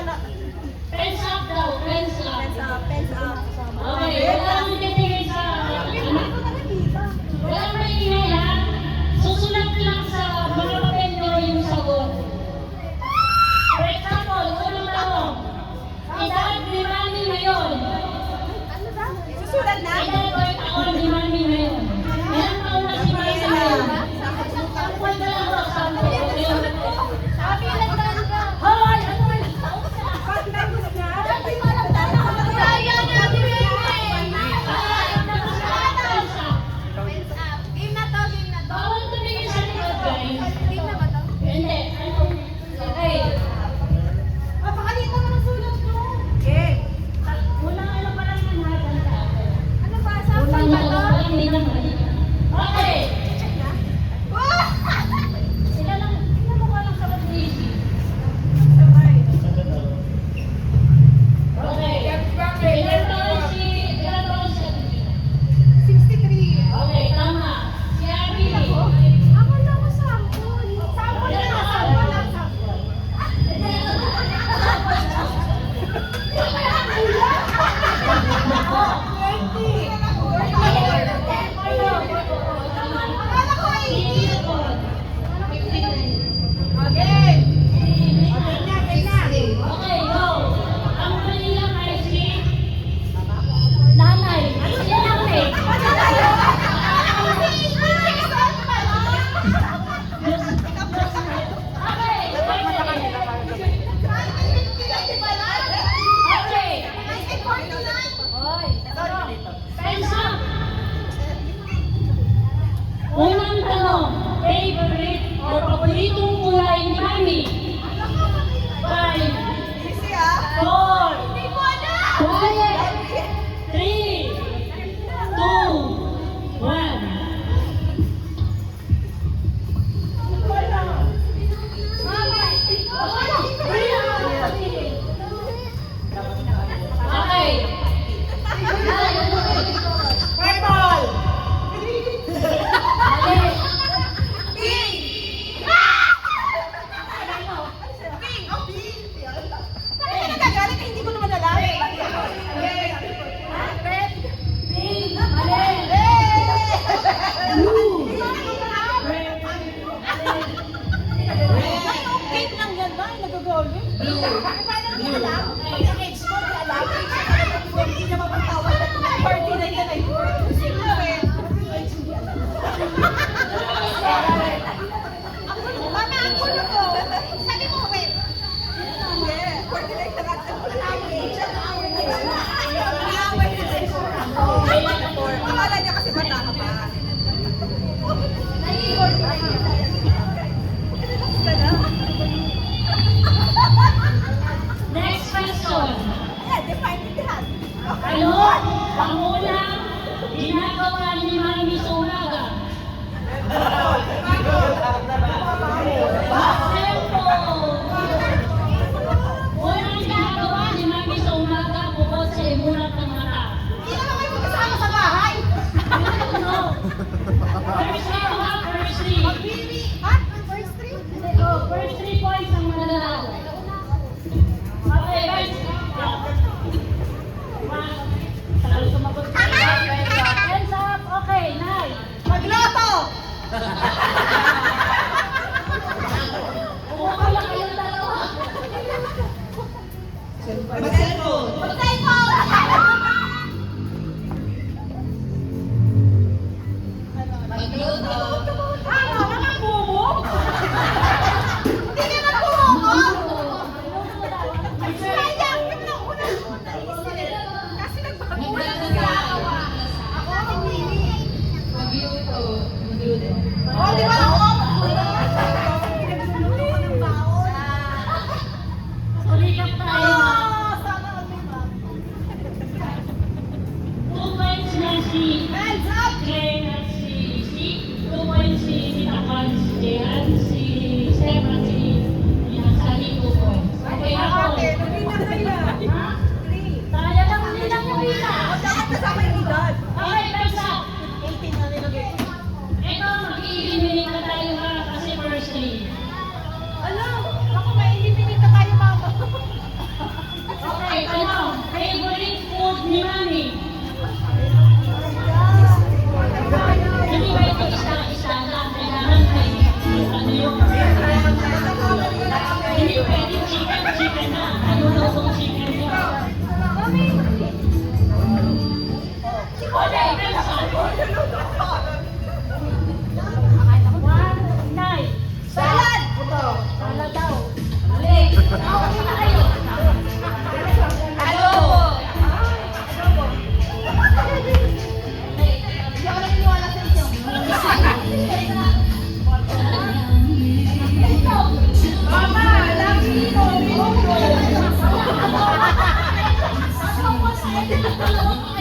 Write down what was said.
Pens up daw, pens up. Pens up. Okay, wala nang titigil sa walang maingay ha. Susulat lang sa mga papel nyo yung sagot. For example, unang tanong. Edad ni Mami ngayon. Susulat na? Edad or taon ni Mami ngayon. Ilang taon na si Mami ngayon? Sample na lang daw, sample. Sabi lang ka. Hoy! Ano ba yung taon na? Sabi mo lang tayo. Sayang na Game na to. Bawal tumingin sa likod, guys. Game na ba to? Hindi. Okay. Pakalita mo ng sulat nyo. Game. Unang ano pa lang yung naganda. Ano ba? Sample ba to? Hindi naman. Okay. Oh! Sila lang. Tingnan mo ka lang sa easy. Okay. Ilan taon si Abby? 63. Okay, tama. Si Abby. Ako lang ko sample. Sample na. Sample lang. Akala ko ay Okay. Okay, go. Ang kanilang ay si Nanay. Si Nanay. Okay. Time's up. Unang tanong, favorite or paboritong kulay ni Mami? 5, 4, 3, 2, 1. Okay. Mali. Pink. Blue. Akala niya kasi bata ka pa. Next question. Define it lahat. Ano ang unang ginagawa ni Mami sa umaga? Simple. Unang ginagawa ni Mami sa umaga bukod sa imulat ng mata. Hindi naman kayo magkasama sa bahay. No. First three to have first three. Ha? First three? Oh, first 3 points ang mananalo. Okay, guys. Saan sumagot ka? Hands up. Okay, nice. Magloto! Umuha lang kayong dalawa. Mag-cellphone! Mag-cellphone! Magluto! Ano? Walang bumo? Hindi naman bumo! Sayang! Yun ang unang kasi nagpapagpunan ng gawa. Ako hindi. Magluto. Oh, di ba ako? Pinagluluto ko ng baon. Ulikat tayo. Sana all may baon. Ano?